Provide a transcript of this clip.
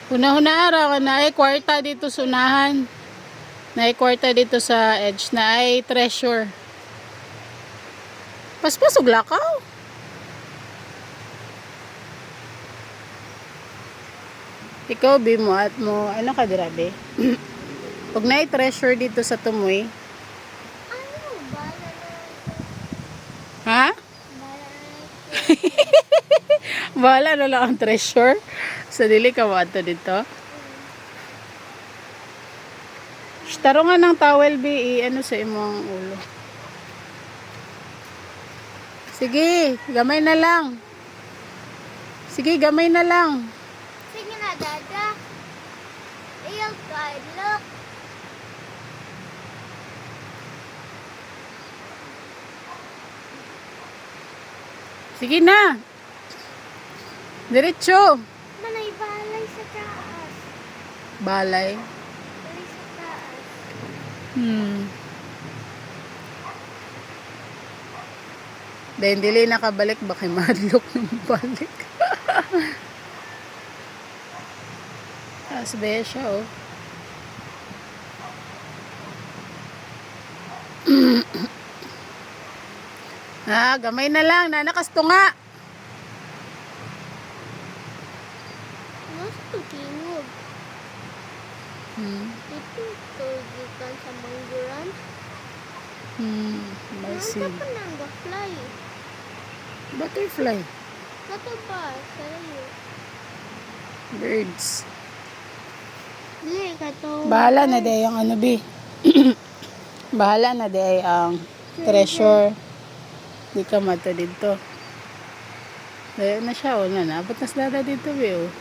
Una-una araw na ay kwarta dito sa unahan. Na ay kwarta dito sa edge na ay treasure. Paspasog lakaw. Ikaw bimo at mo ano ka dirabe? Pag na ay treasure dito sa tumoy. Ano? Bala na. Ha? Bala na. Bahala na lang ang treasure. Sa dili ka wato dito. Taro nga ng towel bi ano sa imong ulo. Sige, gamay na lang. Sige, gamay na lang. Sige na, dada. Ayaw ka, look. Sige na. Diretso. Manay balay sa taas. Balay. Balay sa taas. Dahil dili nakabalik, baka madlock ng balik. Taas ba siya, oh. Gamay na lang. Nanakasto nga. Mas tutingog. Ito, tugikan sa mangguran. I see. Nasa pa nang fly. Butterfly. Kato ba? Sa'yo. Birds. Dili, kato. Bahala na day ang ano, bi. Bahala na day ang treasure. Di ka mata dito. Dahil na siya, oh, na. Ba't nas dada dito, bi, oh.